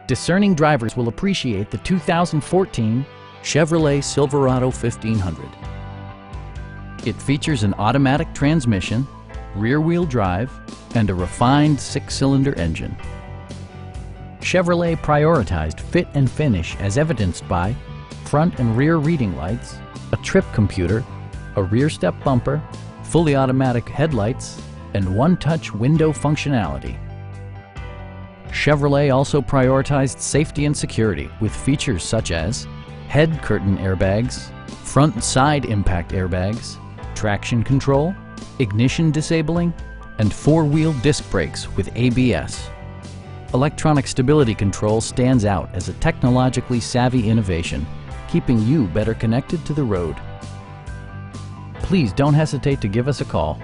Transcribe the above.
Discerning drivers will appreciate the 2014 Chevrolet Silverado 1500. It features an automatic transmission, rear-wheel drive, and a refined 6-cylinder engine. Chevrolet prioritized fit and finish as evidenced by front and rear reading lights, a trip computer, a rear step bumper, fully automatic headlights, and one-touch window functionality. Chevrolet also prioritized safety and security with features such as head curtain airbags, front and side impact airbags, traction control, ignition disabling, and 4-wheel disc brakes with ABS. Electronic stability control stands out as a technologically savvy innovation, keeping you better connected to the road. Please don't hesitate to give us a call.